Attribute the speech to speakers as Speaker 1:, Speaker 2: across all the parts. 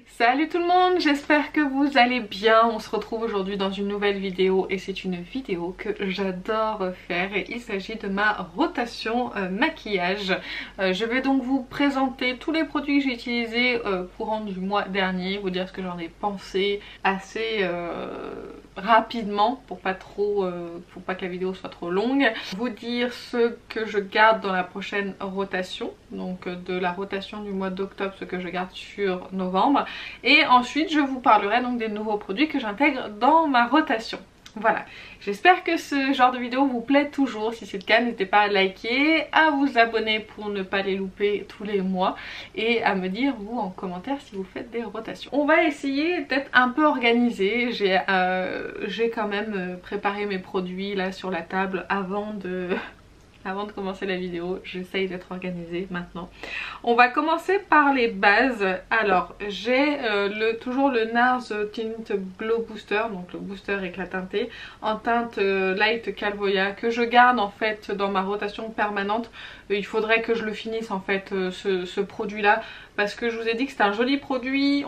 Speaker 1: Salut tout le monde, j'espère que vous allez bien. On se retrouve aujourd'hui dans une nouvelle vidéo et c'est une vidéo que j'adore faire et il s'agit de ma rotation maquillage. Je vais donc vous présenter tous les produits que j'ai utilisés courant du mois dernier, vous dire ce que j'en ai pensé assez rapidement pour pas que la vidéo soit trop longue, vous dire ce que je garde dans la prochaine rotation, donc de la rotation du mois d'octobre, ce que je garde sur novembre. Et ensuite je vous parlerai donc des nouveaux produits que j'intègre dans ma rotation. Voilà, j'espère que ce genre de vidéo vous plaît toujours. Si c'est le cas, n'hésitez pas à liker, à vous abonner pour ne pas les louper tous les mois et à me dire vous en commentaire si vous faites des rotations. On va essayer d'être un peu organisé. J'ai quand même préparé mes produits là sur la table avant de commencer la vidéo. J'essaye d'être organisée maintenant. On va commencer par les bases. Alors j'ai toujours le NARS Tint Glow Booster, donc le booster éclatinté en teinte Light Calvoya que je garde en fait dans ma rotation permanente. Il faudrait que je le finisse en fait ce produit là, parce que je vous ai dit que c'est un joli produit.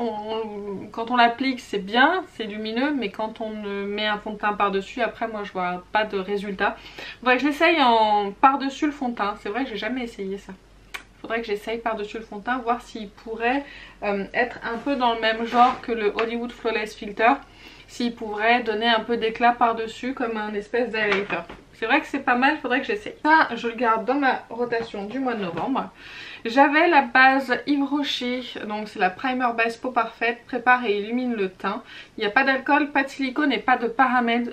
Speaker 1: Quand on l'applique c'est bien, c'est lumineux, mais quand on met un fond de teint par dessus, après moi je vois pas de résultat. Faudrait que je l'essaye en par-dessus le fond de teint. C'est vrai que j'ai jamais essayé ça. Faudrait que j'essaye par-dessus le fond de teint, voir s'il pourrait être un peu dans le même genre que le Hollywood Flawless Filter, s'il pourrait donner un peu d'éclat par-dessus comme un espèce d'highlighter. C'est vrai que c'est pas mal, faudrait que j'essaye. Ça, je le garde dans ma rotation du mois de novembre. J'avais la base Yves Rocher, donc c'est la primer base peau parfaite, prépare et illumine le teint. Il n'y a pas d'alcool, pas de silicone et pas de parabènes.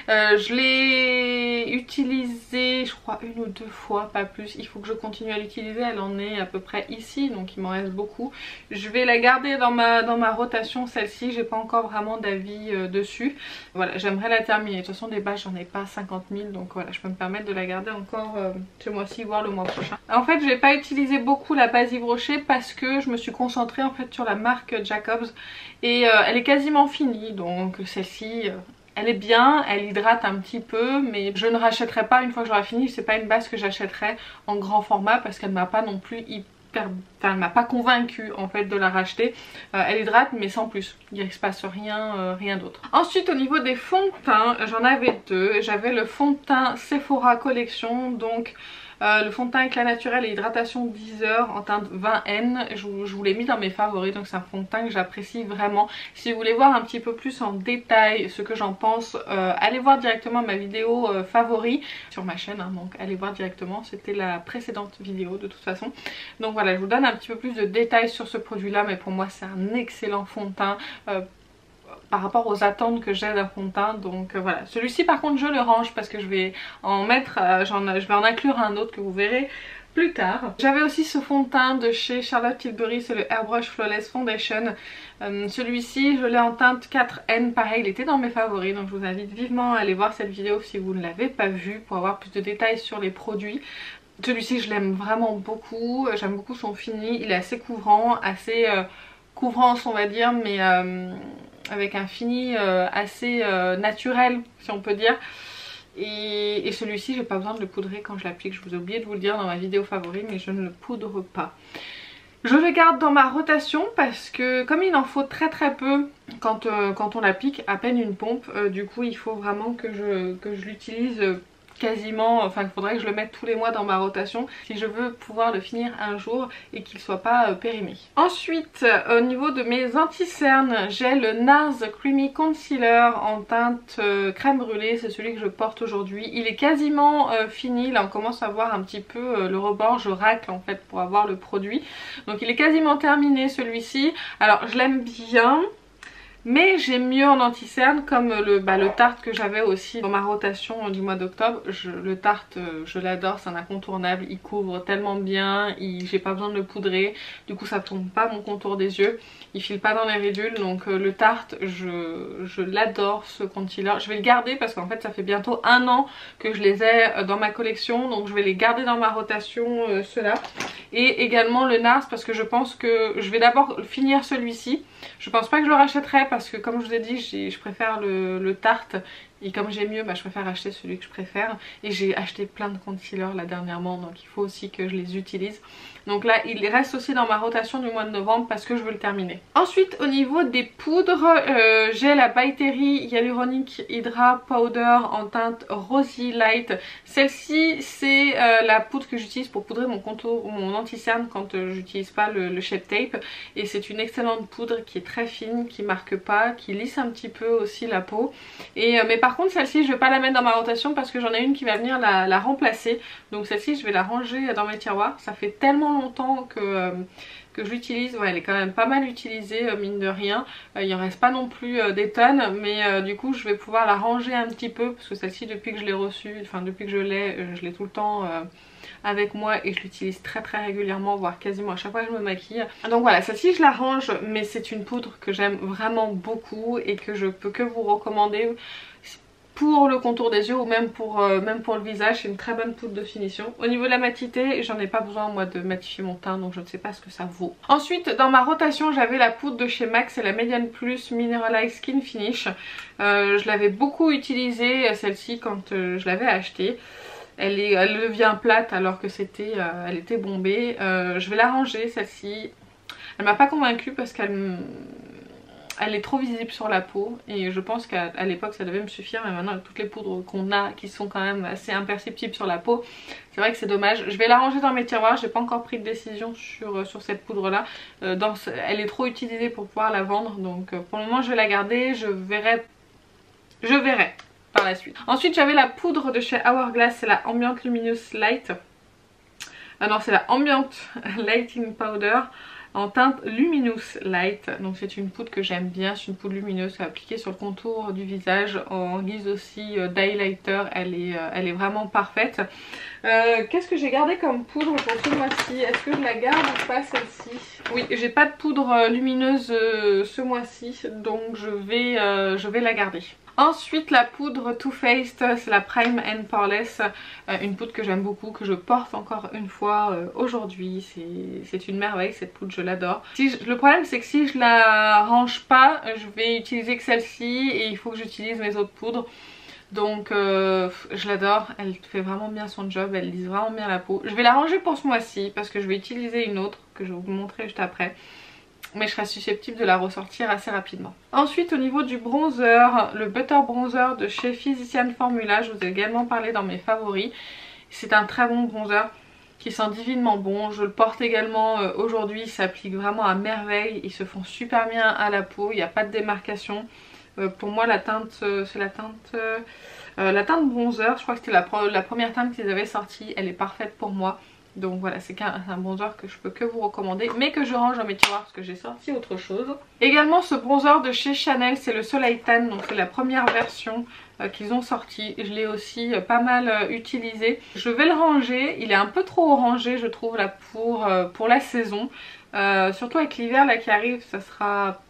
Speaker 1: Je l'ai utilisée je crois une ou deux fois, pas plus. Il faut que je continue à l'utiliser, elle en est à peu près ici, donc il m'en reste beaucoup. Je vais la garder dans ma rotation, celle-ci, j'ai pas encore vraiment d'avis dessus. Voilà, j'aimerais la terminer. De toute façon des bases j'en ai pas 50 000, donc voilà, je peux me permettre de la garder encore ce mois-ci, voire le mois prochain. En fait je vais pas utiliser beaucoup la base Yves Rocher parce que je me suis concentrée en fait sur la marque Jacobs et elle est quasiment finie, donc celle-ci elle est bien, elle hydrate un petit peu, mais je ne rachèterai pas une fois que j'aurai fini. C'est pas une base que j'achèterai en grand format parce qu'elle m'a pas non plus elle m'a pas convaincue en fait de la racheter. Elle hydrate mais sans plus, il ne se passe rien d'autre. Ensuite au niveau des fonds de teint, j'en avais deux. J'avais le fond de teint Sephora Collection, donc le fond de teint éclat naturel et hydratation 10 heures en teinte 20N. Je vous l'ai mis dans mes favoris, donc c'est un fond de teint que j'apprécie vraiment. Si vous voulez voir un petit peu plus en détail ce que j'en pense, allez voir directement ma vidéo favoris sur ma chaîne, hein, donc allez voir directement, c'était la précédente vidéo de toute façon. Donc voilà, je vous donne un petit peu plus de détails sur ce produit là, mais pour moi c'est un excellent fond de teint par rapport aux attentes que j'ai d'un fond de teint. Donc voilà, celui-ci par contre je le range parce que je vais en mettre, je vais en inclure un autre que vous verrez plus tard. J'avais aussi ce fond de teint de chez Charlotte Tilbury, c'est le Airbrush Flawless Foundation. Celui-ci je l'ai en teinte 4N, pareil il était dans mes favoris, donc je vous invite vivement à aller voir cette vidéo si vous ne l'avez pas vue pour avoir plus de détails sur les produits. Celui-ci je l'aime vraiment beaucoup, j'aime beaucoup son fini, il est assez couvrant, assez couvrance on va dire, mais avec un fini assez naturel si on peut dire. Et celui-ci j'ai pas besoin de le poudrer quand je l'applique, je vous ai oublié de vous le dire dans ma vidéo favori, mais je ne le poudre pas. Je le garde dans ma rotation parce que comme il en faut très peu quand on l'applique, à peine une pompe, du coup il faut vraiment que je l'utilise quasiment, enfin il faudrait que je le mette tous les mois dans ma rotation si je veux pouvoir le finir un jour et qu'il soit pas périmé. Ensuite au niveau de mes anti-cernes, j'ai le NARS Creamy Concealer en teinte crème brûlée, c'est celui que je porte aujourd'hui. Il est quasiment fini, là on commence à voir un petit peu le rebord, je racle en fait pour avoir le produit. Donc il est quasiment terminé celui-ci. Alors je l'aime bien, mais j'ai mieux en anti-cerne, comme le Tarte que j'avais aussi dans ma rotation du mois d'octobre. Le Tarte je l'adore, c'est un incontournable, il couvre tellement bien, j'ai pas besoin de le poudrer, du coup ça tombe pas mon contour des yeux, il file pas dans les ridules, donc le Tarte je l'adore ce concealer. Je vais le garder parce qu'en fait ça fait bientôt 1 an que je les ai dans ma collection, donc je vais les garder dans ma rotation ceux-là. Et également le NARS parce que je pense que je vais d'abord finir celui-ci. Je pense pas que je le rachèterai parce que comme je vous ai dit je préfère le Tarte Et comme j'ai mieux, bah, je préfère acheter celui que je préfère. Et j'ai acheté plein de concealers là dernièrement, donc il faut aussi que je les utilise. Donc là, il reste aussi dans ma rotation du mois de novembre parce que je veux le terminer. Ensuite, au niveau des poudres, j'ai la By Terry Hyaluronic Hydra Powder en teinte Rosy Light. Celle-ci, c'est la poudre que j'utilise pour poudrer mon contour ou mon anti-cerne quand j'utilise pas le Shape Tape. Et c'est une excellente poudre qui est très fine, qui marque pas, qui lisse un petit peu aussi la peau. Mais par contre, celle-ci, je vais pas la mettre dans ma rotation parce que j'en ai une qui va venir la remplacer. Donc celle-ci, je vais la ranger dans mes tiroirs. Ça fait tellement longtemps que je l'utilise. Ouais, elle est quand même pas mal utilisée, mine de rien. Il en reste pas non plus des tonnes, mais du coup je vais pouvoir la ranger un petit peu parce que celle-ci, depuis que je l'ai reçue, enfin depuis que je l'ai tout le temps avec moi et je l'utilise très régulièrement, voire quasiment à chaque fois que je me maquille. Donc voilà, celle-ci je la range, mais c'est une poudre que j'aime vraiment beaucoup et que je peux que vous recommander pour le contour des yeux ou même pour le visage. C'est une très bonne poudre de finition. Au niveau de la matité, j'en ai pas besoin moi de matifier mon teint, donc je ne sais pas ce que ça vaut. Ensuite, dans ma rotation, j'avais la poudre de chez MAC, c'est la Median Plus Mineralized Skin Finish. Je l'avais beaucoup utilisée, celle-ci, quand je l'avais achetée. Elle devient plate alors que elle était bombée. Je vais la ranger, celle-ci. Elle m'a pas convaincue parce elle est trop visible sur la peau et je pense qu'à l'époque ça devait me suffire, mais maintenant avec toutes les poudres qu'on a qui sont quand même assez imperceptibles sur la peau, c'est vrai que c'est dommage. Je vais la ranger dans mes tiroirs, j'ai pas encore pris de décision sur cette poudre là. Elle est trop utilisée pour pouvoir la vendre, donc pour le moment je vais la garder, je verrai par la suite. Ensuite j'avais la poudre de chez Hourglass, c'est la Ambient Luminous Light. Ah non, c'est la Ambient Lighting Powder en teinte Luminous Light. Donc c'est une poudre que j'aime bien, c'est une poudre lumineuse à appliquer sur le contour du visage en guise aussi d'highlighter. Elle est vraiment parfaite. Qu'est-ce que j'ai gardé comme poudre pour ce mois-ci? Est-ce que je la garde ou pas celle-ci? Oui, j'ai pas de poudre lumineuse ce mois-ci, donc je vais la garder. Ensuite la poudre Too Faced, c'est la Prime and Poreless, une poudre que j'aime beaucoup, que je porte encore une fois aujourd'hui. C'est une merveille cette poudre, je l'adore. Le problème c'est que si je la range pas, je vais utiliser que celle-ci et il faut que j'utilise mes autres poudres. Donc je l'adore, elle fait vraiment bien son job, elle lisse vraiment bien la peau. Je vais la ranger pour ce mois-ci parce que je vais utiliser une autre que je vais vous montrer juste après. Mais je serais susceptible de la ressortir assez rapidement. Ensuite au niveau du bronzer, le Butter Bronzer de chez Physician Formula, je vous ai également parlé dans mes favoris. C'est un très bon bronzer qui sent divinement bon. Je le porte également aujourd'hui, il s'applique vraiment à merveille. Ils se font super bien à la peau, il n'y a pas de démarcation. Pour moi la teinte, c'est la teinte bronzer, je crois que c'était la première teinte qu'ils avaient sortie, elle est parfaite pour moi. Donc voilà, c'est un bronzer que je peux que vous recommander, mais que je range dans mes tiroirs parce que j'ai sorti autre chose. Également ce bronzer de chez Chanel, c'est le Soleil Tan, donc c'est la première version qu'ils ont sorti. Je l'ai aussi pas mal utilisé. Je vais le ranger, il est un peu trop orangé je trouve là pour la saison. Surtout avec l'hiver là qui arrive, ça sera,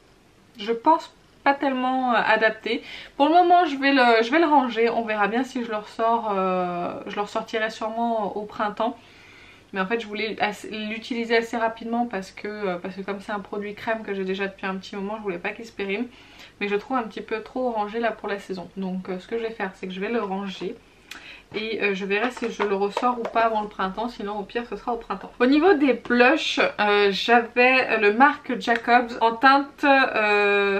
Speaker 1: je pense, pas tellement adapté. Pour le moment je vais le ranger, on verra bien si je le ressors. Je le ressortirai sûrement au printemps. Mais en fait je voulais l'utiliser assez rapidement parce que comme c'est un produit crème que j'ai déjà depuis un petit moment, je voulais pas qu'il se périme. Mais je le trouve un petit peu trop orangé là pour la saison. Donc ce que je vais faire c'est que je vais le ranger. Et je verrai si je le ressors ou pas avant le printemps, sinon au pire ce sera au printemps. Au niveau des blushs, j'avais le Marc Jacobs en teinte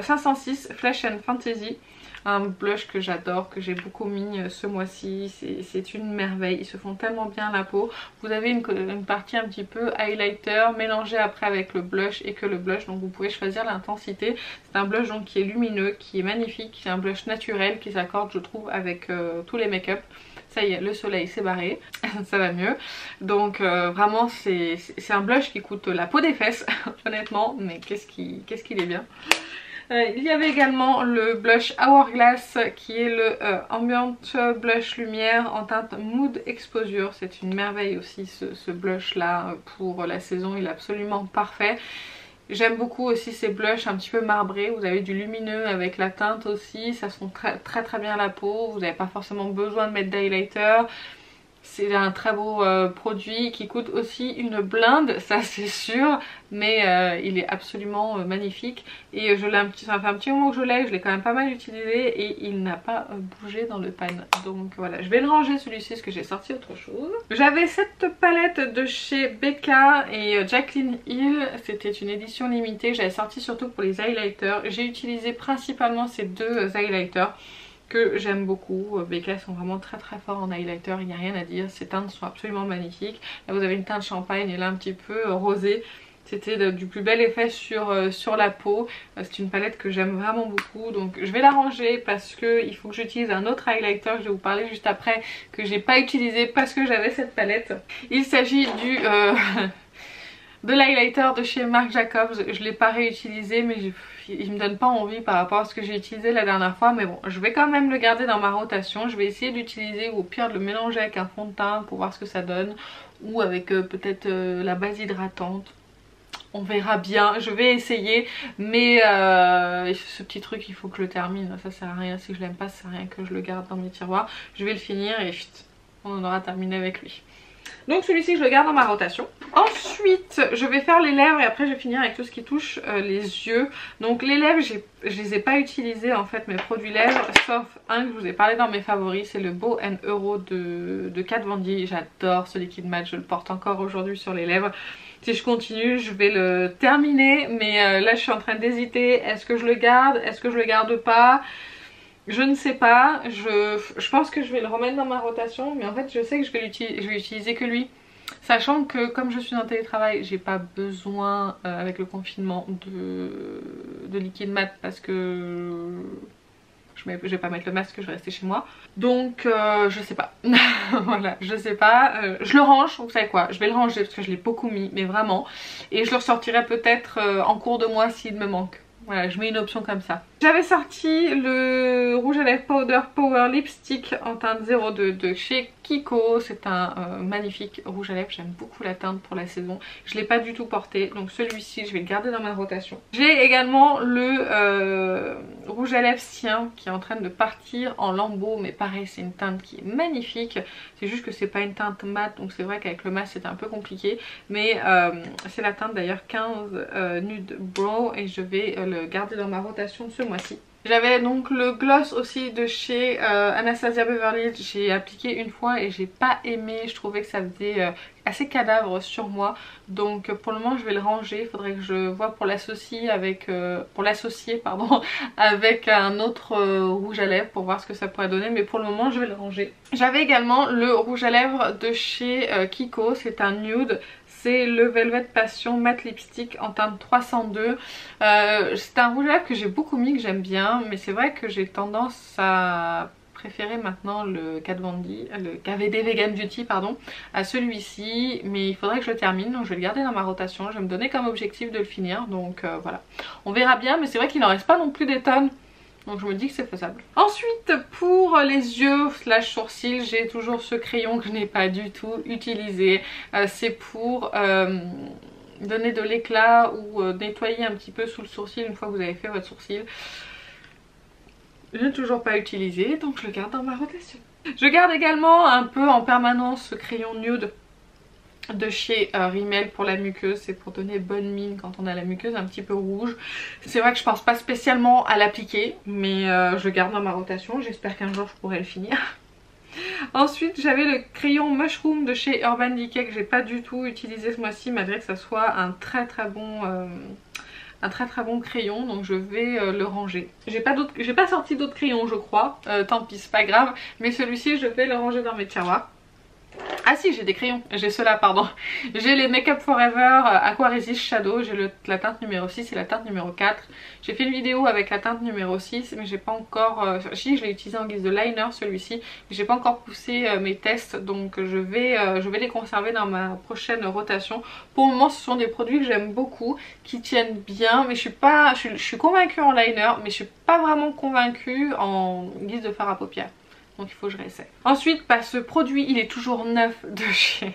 Speaker 1: 506 Flesh and Fantasy. Un blush que j'adore, que j'ai beaucoup mis ce mois-ci, c'est une merveille, ils se font tellement bien la peau. Vous avez une partie un petit peu highlighter mélangée après avec le blush et que le blush, donc vous pouvez choisir l'intensité. C'est un blush donc qui est lumineux, qui est magnifique, c'est un blush naturel qui s'accorde je trouve avec tous les make-up. Ça y est, le soleil s'est barré, ça va mieux. Donc vraiment c'est un blush qui coûte la peau des fesses honnêtement, mais qu'est-ce qu'il est bien. Il y avait également le blush Hourglass qui est le Ambient Blush Lumière en teinte Mood Exposure. C'est une merveille aussi ce blush là pour la saison, il est absolument parfait. J'aime beaucoup aussi ces blushs un petit peu marbrés, vous avez du lumineux avec la teinte aussi, ça se fond très bien la peau, vous n'avez pas forcément besoin de mettre d'highlighter. C'est un très beau produit qui coûte aussi une blinde, ça c'est sûr, mais il est absolument magnifique. Et ça fait un petit moment que je l'ai quand même pas mal utilisé et il n'a pas bougé dans le pan. Donc voilà, je vais le ranger celui-ci parce que j'ai sorti autre chose. J'avais cette palette de chez Becca et Jaclyn Hill, c'était une édition limitée, j'avais sorti surtout pour les highlighters. J'ai utilisé principalement ces deux highlighters que j'aime beaucoup. Becca sont vraiment très très forts en highlighter, il n'y a rien à dire, ces teintes sont absolument magnifiques. Là vous avez une teinte champagne et là un petit peu rosée. C'était du plus bel effet sur la peau. C'est une palette que j'aime vraiment beaucoup. Donc je vais la ranger parce qu'il faut que j'utilise un autre highlighter. Je vais vous parler juste après que j'ai pas utilisé parce que j'avais cette palette. Il s'agit du... de l'highlighter de chez Marc Jacobs. Je l'ai pas réutilisé mais il me donne pas envie par rapport à ce que j'ai utilisé la dernière fois. Mais bon, je vais quand même le garder dans ma rotation. Je vais essayer d'utiliser ou au pire de le mélanger avec un fond de teint pour voir ce que ça donne. Ou avec peut-être la base hydratante. On verra bien, je vais essayer, mais ce petit truc il faut que je le termine, ça sert à rien, si je l'aime pas ça sert à rien que je le garde dans mes tiroirs. Je vais le finir et on en aura terminé avec lui. Donc celui-ci je le garde dans ma rotation. Ensuite je vais faire les lèvres et après je vais finir avec tout ce qui touche les yeux. Donc les lèvres je les ai pas utilisés en fait, mes produits lèvres, sauf un que je vous ai parlé dans mes favoris, c'est le Bow & Euro de Kat Von D. J'adore ce liquide mat, je le porte encore aujourd'hui sur les lèvres. Si je continue je vais le terminer, mais là je suis en train d'hésiter, est-ce que je le garde, est-ce que je le garde pas? Je ne sais pas, je pense que je vais le remettre dans ma rotation, mais en fait je sais que je vais utiliser que lui. Sachant que comme je suis en télétravail, j'ai pas besoin avec le confinement de liquide mat parce que je vais pas mettre le masque, je vais rester chez moi. Donc je sais pas. Voilà, je sais pas. Je le range, vous savez quoi, je vais le ranger parce que je l'ai beaucoup mis, mais vraiment. Et je le ressortirai peut-être en cours de mois s'il me manque. Voilà, je mets une option comme ça. J'avais sorti le rouge à lèvres Powder Power Lipstick en teinte 02 de chez Kiko. C'est un magnifique rouge à lèvres, j'aime beaucoup la teinte pour la saison. Je ne l'ai pas du tout porté, donc celui-ci je vais le garder dans ma rotation. J'ai également le rouge à lèvres Sien qui est en train de partir en lambeaux, mais pareil c'est une teinte qui est magnifique. C'est juste que c'est pas une teinte mat, donc c'est vrai qu'avec le masque c'était un peu compliqué. Mais c'est la teinte d'ailleurs 15 Nude Brow et je vais le garder dans ma rotation ce mois-ci. J'avais donc le gloss aussi de chez Anastasia Beverly Hills. J'ai appliqué une fois et j'ai pas aimé. Je trouvais que ça faisait assez cadavre sur moi. Donc pour le moment je vais le ranger. Il faudrait que je vois pour l'associer avec, avec un autre rouge à lèvres pour voir ce que ça pourrait donner. Mais pour le moment je vais le ranger. J'avais également le rouge à lèvres de chez Kiko. C'est un nude. C'est le Velvet Passion Matte Lipstick en teinte 302. C'est un rouge à lèvres que j'ai beaucoup mis, que j'aime bien. Mais c'est vrai que j'ai tendance à préférer maintenant le Kat Von D, le KVD Vegan Beauty pardon, à celui-ci. Mais il faudrait que je le termine, donc je vais le garder dans ma rotation. Je vais me donner comme objectif de le finir, donc voilà. On verra bien, mais c'est vrai qu'il n'en reste pas non plus des tonnes. Donc je me dis que c'est faisable. Ensuite pour les yeux slash sourcils, j'ai toujours ce crayon que je n'ai pas du tout utilisé. C'est pour donner de l'éclat ou nettoyer un petit peu sous le sourcil une fois que vous avez fait votre sourcil. Je n'ai toujours pas utilisé, donc je le garde dans ma rotation. Je garde également un peu en permanence ce crayon nude de chez Rimmel pour la muqueuse. C'est pour donner bonne mine quand on a la muqueuse un petit peu rouge. C'est vrai que je pense pas spécialement à l'appliquer, mais je le garde dans ma rotation. J'espère qu'un jour je pourrai le finir. Ensuite j'avais le crayon Mushroom de chez Urban Decay que j'ai pas du tout utilisé ce mois-ci, malgré que ça soit un très bon crayon, donc je vais le ranger. J'ai pas sorti d'autres crayons je crois, tant pis c'est pas grave, mais celui-ci je vais le ranger dans mes tiroirs. Ah si, j'ai des crayons, j'ai ceux-là pardon. J'ai les Make Up Forever Aqua Resist Shadow, j'ai la teinte numéro 6 et la teinte numéro 4. J'ai fait une vidéo avec la teinte numéro 6 mais j'ai pas encore... si, je l'ai utilisé en guise de liner celui-ci, mais j'ai pas encore poussé mes tests, donc je vais les conserver dans ma prochaine rotation. Pour le moment ce sont des produits que j'aime beaucoup, qui tiennent bien, mais je suis convaincue en liner, mais je suis pas vraiment convaincue en guise de fard à paupières. Donc il faut que je réessaye. Ensuite, ce produit il est toujours neuf de chez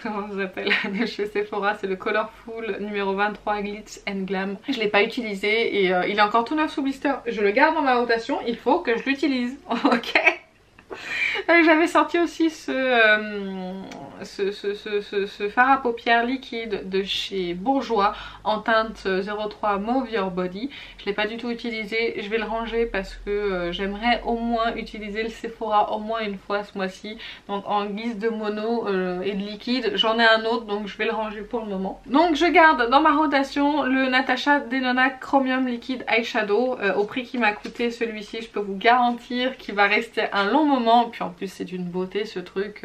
Speaker 1: comment ça s'appelle, de chez Sephora. C'est le Colorful numéro 23 Glitz and Glam. Je l'ai pas utilisé et il est encore tout neuf sous blister. Je le garde dans ma rotation, il faut que je l'utilise. Ok. J'avais sorti aussi ce fard à paupières liquide de chez Bourjois en teinte 03 Mauve Your Body. Je ne l'ai pas du tout utilisé, je vais le ranger parce que j'aimerais au moins utiliser le Sephora au moins une fois ce mois-ci. Donc en guise de mono et de liquide, j'en ai un autre donc je vais le ranger pour le moment. Donc je garde dans ma rotation le Natasha Denona Chromium Liquide Eyeshadow au prix qui m'a coûté celui-ci. Je peux vous garantir qu'il va rester un long moment. Puis en plus c'est d'une beauté ce truc,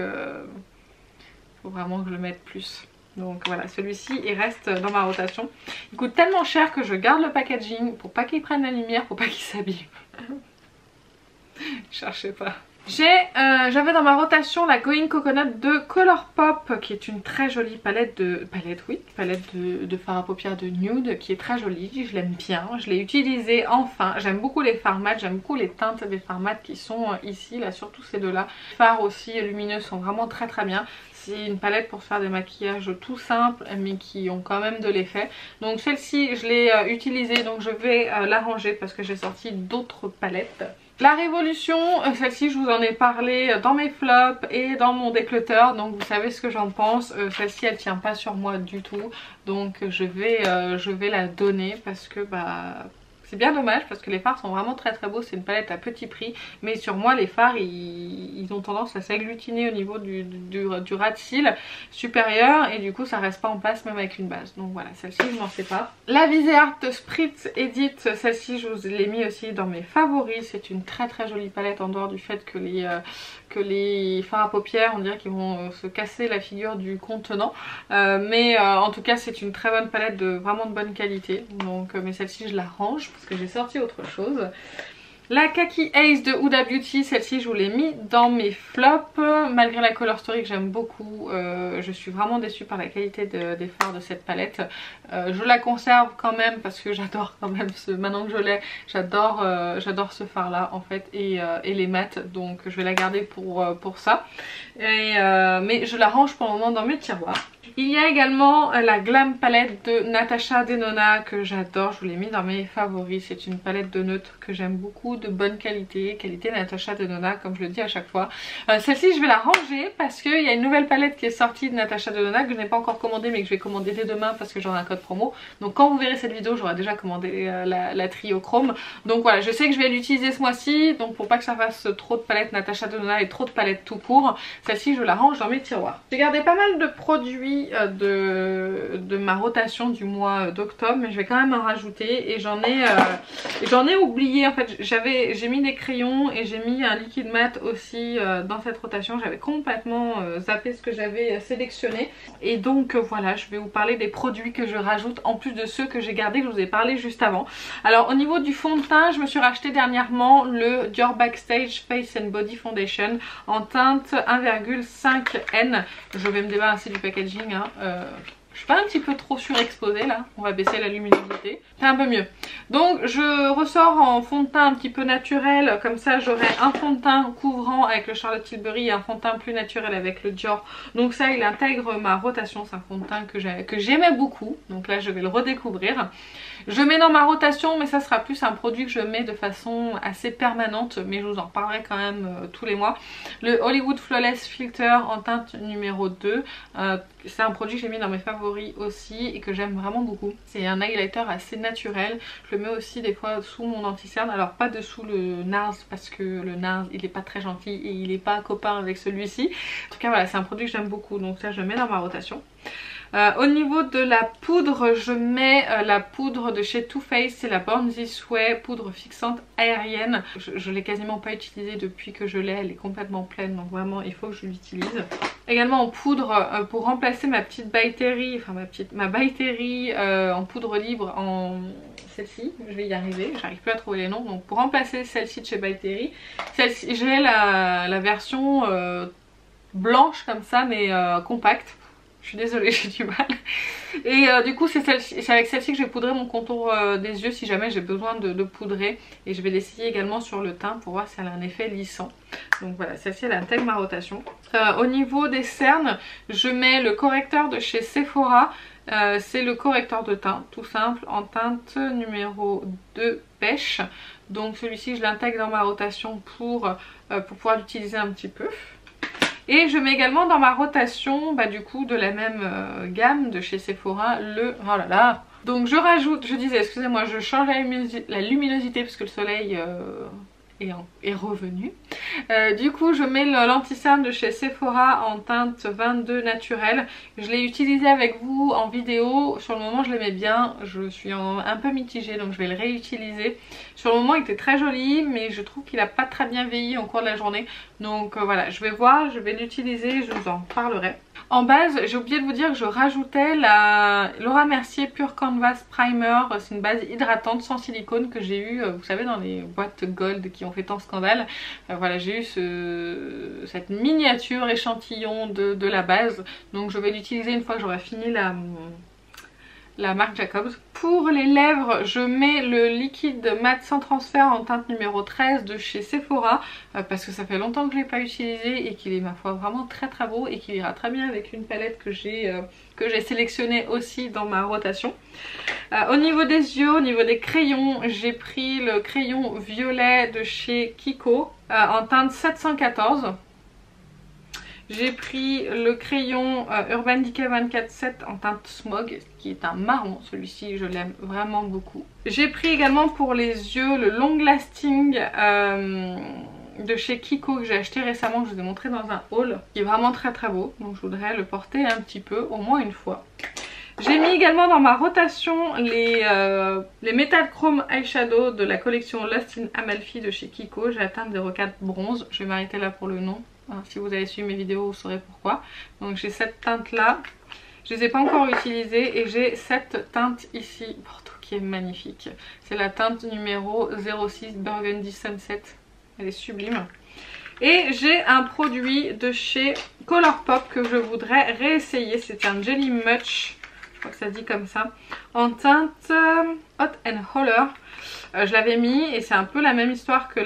Speaker 1: faut vraiment que je le mette plus. Donc voilà, celui-ci il reste dans ma rotation. Il coûte tellement cher que je garde le packaging pour pas qu'il prenne la lumière, pour pas qu'il s'abîme. Cherchez pas. J'avais dans ma rotation la Going Coconut de Colourpop qui est une très jolie palette de fard à paupières de nude qui est très jolie, je l'aime bien, je l'ai utilisée enfin. J'aime beaucoup les fards mat, j'aime beaucoup les teintes des fards mat qui sont ici, là surtout ces deux là. Les fards aussi lumineux sont vraiment très bien. C'est une palette pour faire des maquillages tout simples mais qui ont quand même de l'effet. Donc celle-ci je l'ai utilisée, donc je vais la ranger parce que j'ai sorti d'autres palettes. La Révolution, celle-ci je vous en ai parlé dans mes flops et dans mon déclutter, donc vous savez ce que j'en pense. Celle-ci elle tient pas sur moi du tout, donc je vais la donner parce que c'est bien dommage parce que les fards sont vraiment très beaux. C'est une palette à petit prix mais sur moi les fards ils ont tendance à s'agglutiner au niveau du ras de cils supérieur et du coup ça reste pas en place même avec une base. Donc voilà, celle-ci je m'en sépare. La Visé Art Spritz Edit, celle-ci je vous l'ai mis aussi dans mes favoris. C'est une très jolie palette en dehors du fait que les fards à paupières on dirait qu'ils vont se casser la figure du contenant, mais en tout cas c'est une très bonne palette de vraiment de bonne qualité. Donc mais celle-ci je la range parce que j'ai sorti autre chose. La Kaki Ace de Huda Beauty, celle-ci je vous l'ai mis dans mes flops malgré la Color Story que j'aime beaucoup. Je suis vraiment déçue par la qualité des fards de cette palette. Je la conserve quand même parce que j'adore quand même maintenant que je l'ai, j'adore ce fard là en fait et les mats, donc je vais la garder pour ça. Mais je la range pour le moment dans mes tiroirs. Il y a également la Glam palette de Natasha Denona que j'adore, je vous l'ai mis dans mes favoris. C'est une palette de neutre que j'aime beaucoup, de bonne qualité Natasha Denona comme je le dis à chaque fois. Celle-ci je vais la ranger parce qu'il y a une nouvelle palette qui est sortie de Natasha Denona que je n'ai pas encore commandée mais que je vais commander dès demain parce que j'aurai un code promo. Donc quand vous verrez cette vidéo j'aurai déjà commandé la trio chrome. Donc voilà, je sais que je vais l'utiliser ce mois-ci, donc pour pas que ça fasse trop de palettes Natasha Denona et trop de palettes tout court, celle-ci je la range dans mes tiroirs. J'ai gardé pas mal de produits de ma rotation du mois d'octobre mais je vais quand même en rajouter et j'en ai oublié en fait. J'ai mis des crayons et j'ai mis un liquide mat aussi dans cette rotation. J'avais complètement zappé ce que j'avais sélectionné et donc voilà, je vais vous parler des produits que je rajoute en plus de ceux que j'ai gardés que je vous ai parlé juste avant. Alors au niveau du fond de teint, je me suis racheté dernièrement le Dior Backstage Face and Body Foundation en teinte 1,5N. Je vais me débarrasser du packaging hein. Je suis pas un petit peu trop surexposée là, on va baisser la luminosité, c'est un peu mieux. Donc je ressors en fond de teint un petit peu naturel, comme ça j'aurai un fond de teint couvrant avec le Charlotte Tilbury et un fond de teint plus naturel avec le Dior. Donc ça il intègre ma rotation, c'est un fond de teint que j'aimais beaucoup, donc là je vais le redécouvrir. Je mets dans ma rotation mais ça sera plus un produit que je mets de façon assez permanente mais je vous en reparlerai quand même tous les mois. Le Hollywood Flawless Filter en teinte numéro 2, c'est un produit que j'ai mis dans mes favoris aussi et que j'aime vraiment beaucoup. C'est un highlighter assez naturel, je le mets aussi des fois sous mon anti-cerne, alors pas dessous le NARS parce que le NARS il est pas très gentil et il est pas copain avec celui-ci. En tout cas voilà, c'est un produit que j'aime beaucoup donc ça je le mets dans ma rotation. Au niveau de la poudre, je mets la poudre de chez Too Faced, c'est la Born This Way, poudre fixante aérienne. Je l'ai quasiment pas utilisée depuis que je l'ai, elle est complètement pleine donc vraiment il faut que je l'utilise. Également en poudre pour remplacer ma petite By Terry, enfin ma By Terry en poudre libre, en celle-ci, je vais y arriver, j'arrive plus à trouver les noms. Donc pour remplacer celle-ci de chez By Terry, j'ai la version blanche comme ça mais compacte. Je suis désolée, j'ai du mal. Et du coup c'est avec celle-ci que je vais poudrer mon contour des yeux si jamais j'ai besoin de poudrer. Et je vais l'essayer également sur le teint pour voir si elle a un effet lissant. Donc voilà, celle-ci elle intègre ma rotation. Au niveau des cernes, je mets le correcteur de chez Sephora. C'est le correcteur de teint, tout simple, en teinte numéro 2 pêche. Donc celui-ci je l'intègre dans ma rotation pour pouvoir l'utiliser un petit peu. Et je mets également dans ma rotation du coup de la même gamme de chez Sephora oh là là. Donc je rajoute, je disais, excusez-moi, je change la luminosité parce que le soleil est revenu. Du coup je mets l'anti-cerne de chez Sephora en teinte 22 naturelle. Je l'ai utilisé avec vous en vidéo. Sur le moment je l'aimais bien, je suis un peu mitigée donc je vais le réutiliser. Sur le moment il était très joli mais je trouve qu'il n'a pas très bien vieilli au cours de la journée. Donc voilà, je vais voir, je vais l'utiliser, je vous en parlerai. En base, j'ai oublié de vous dire que je rajoutais la Laura Mercier Pure Canvas Primer. C'est une base hydratante sans silicone que j'ai eu, vous savez, dans les boîtes gold qui ont fait tant scandale. Voilà, j'ai eu cette miniature échantillon de la base. Donc je vais l'utiliser une fois que j'aurai fini la marque Jacobs. Pour les lèvres, je mets le liquide mat sans transfert en teinte numéro 13 de chez Sephora parce que ça fait longtemps que je ne l'ai pas utilisé et qu'il est ma foi vraiment très très beau et qu'il ira très bien avec une palette que j'ai sélectionnée aussi dans ma rotation. Au niveau des yeux, au niveau des crayons, j'ai pris le crayon violet de chez Kiko en teinte 714. J'ai pris le crayon Urban Decay 24/7 en teinte Smog, qui est un marron. Celui-ci, je l'aime vraiment beaucoup. J'ai pris également pour les yeux le Long Lasting de chez Kiko que j'ai acheté récemment, que je vous ai montré dans un haul, qui est vraiment très très beau. Donc je voudrais le porter un petit peu, au moins une fois. J'ai mis également dans ma rotation les Metal Chrome Eyeshadow de la collection Lost in Amalfi de chez Kiko. J'ai atteint 04 bronze, je vais m'arrêter là pour le nom. Si vous avez suivi mes vidéos vous saurez pourquoi. Donc j'ai cette teinte là, je les ai pas encore utilisées et j'ai cette teinte ici Porto qui est magnifique. C'est la teinte numéro 06 Burgundy Sunset, elle est sublime. Et j'ai un produit de chez Colourpop que je voudrais réessayer, c'est un Jelly Much, je crois que ça se dit comme ça, en teinte Hot and Holler. Je l'avais mis et c'est un peu la même histoire que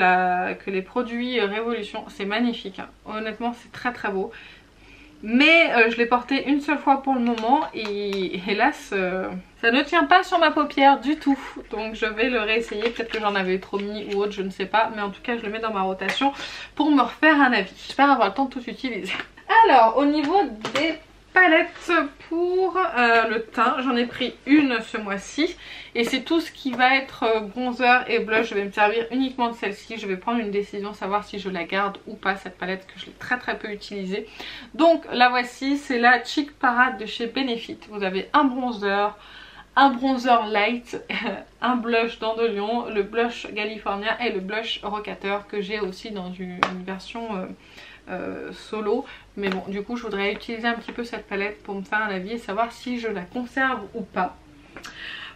Speaker 1: les produits Révolution. C'est magnifique, hein. Honnêtement c'est très très beau. Mais je l'ai porté une seule fois pour le moment et hélas ça ne tient pas sur ma paupière du tout. Donc je vais le réessayer, peut-être que j'en avais trop mis ou autre, je ne sais pas. Mais en tout cas je le mets dans ma rotation pour me refaire un avis. J'espère avoir le temps de tout utiliser. Alors au niveau des palettes pour le teint, j'en ai pris une ce mois-ci et c'est tout ce qui va être bronzer et blush. Je vais me servir uniquement de celle-ci. Je vais prendre une décision, savoir si je la garde ou pas, cette palette que je l'ai très très peu utilisée. Donc la voici, c'est la Cheek Parade de chez Benefit. Vous avez un bronzer light, un blush Dandelion, le blush California et le blush Rocateur que j'ai aussi dans une version solo. Mais bon, du coup je voudrais utiliser un petit peu cette palette pour me faire un avis et savoir si je la conserve ou pas.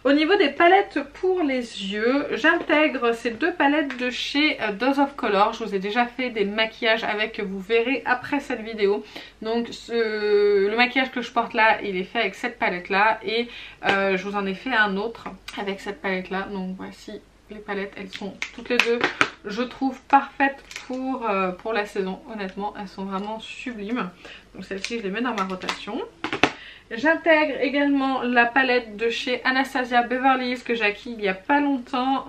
Speaker 1: Au niveau des palettes pour les yeux, j'intègre ces deux palettes de chez Dose of Color. Je vous ai déjà fait des maquillages avec, vous verrez après cette vidéo. Donc le maquillage que je porte là, il est fait avec cette palette là et je vous en ai fait un autre avec cette palette là. Donc voici les palettes, elles sont toutes les deux, je trouve, parfaites pour la saison. Honnêtement elles sont vraiment sublimes. Donc celle-ci je les mets dans ma rotation. J'intègre également la palette de chez Anastasia Beverly Hills que j'ai acquis il n'y a pas longtemps,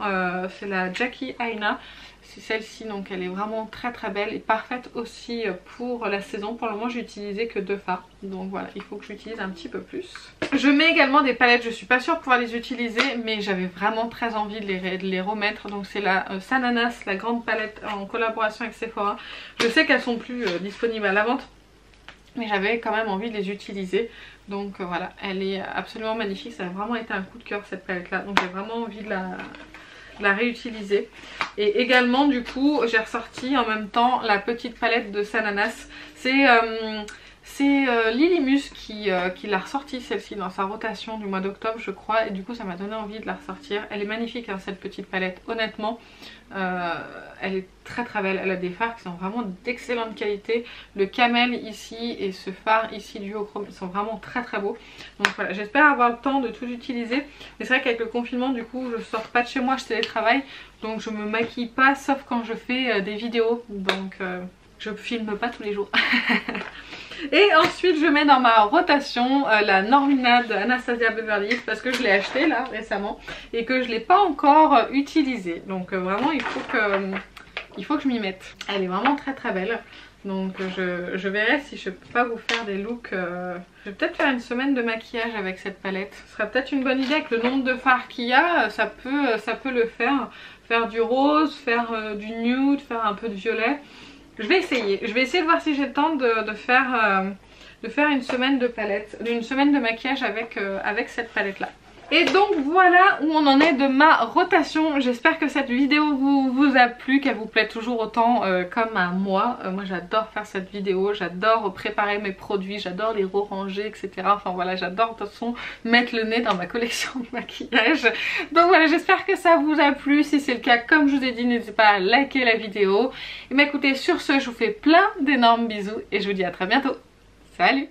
Speaker 1: c'est la Jackie Aina. C'est celle-ci, donc elle est vraiment très très belle et parfaite aussi pour la saison. Pour le moment j'ai utilisé que 2 fards, donc voilà, il faut que j'utilise un petit peu plus. Je mets également des palettes, je suis pas sûre de pouvoir les utiliser mais j'avais vraiment très envie de les remettre. Donc c'est la Sananas, la grande palette en collaboration avec Sephora. Je sais qu'elles sont plus disponibles à la vente mais j'avais quand même envie de les utiliser. Donc voilà, elle est absolument magnifique, ça a vraiment été un coup de cœur cette palette là. Donc j'ai vraiment envie de la réutiliser. Et également du coup j'ai ressorti en même temps la petite palette de Sananas. C'est Lilimus qui l'a ressortie celle-ci dans sa rotation du mois d'octobre je crois. Et du coup ça m'a donné envie de la ressortir. Elle est magnifique hein, cette petite palette, honnêtement. Elle est très très belle. Elle a des fards qui sont vraiment d'excellente qualité. Le camel ici et ce phare ici duochrome, ils sont vraiment très très beaux. Donc voilà, j'espère avoir le temps de tout utiliser. Mais c'est vrai qu'avec le confinement du coup je sors pas de chez moi, je télétravaille. Donc je me maquille pas sauf quand je fais des vidéos. Donc je filme pas tous les jours. Et ensuite je mets dans ma rotation la Normina de Anastasia Beverly Hills parce que je l'ai acheté là récemment et que je l'ai pas encore utilisée. Donc vraiment il faut que je m'y mette. Elle est vraiment très très belle. Donc je verrai si je peux pas vous faire des looks. Je vais peut-être faire une semaine de maquillage avec cette palette. Ce serait peut-être une bonne idée avec le nombre de fards qu'il y a. Ça peut le faire. Faire du rose, faire du nude, faire un peu de violet. Je vais essayer. Je vais essayer de voir si j'ai le temps de faire une semaine de palette. Une semaine de maquillage avec cette palette là. Et donc voilà où on en est de ma rotation. J'espère que cette vidéo vous a plu, qu'elle vous plaît toujours autant comme à moi. Moi j'adore faire cette vidéo, j'adore préparer mes produits, j'adore les ranger, etc. Enfin voilà, j'adore de toute façon mettre le nez dans ma collection de maquillage. Donc voilà, j'espère que ça vous a plu. Si c'est le cas, comme je vous ai dit, n'hésitez pas à liker la vidéo. Et écoutez, sur ce, je vous fais plein d'énormes bisous et je vous dis à très bientôt. Salut!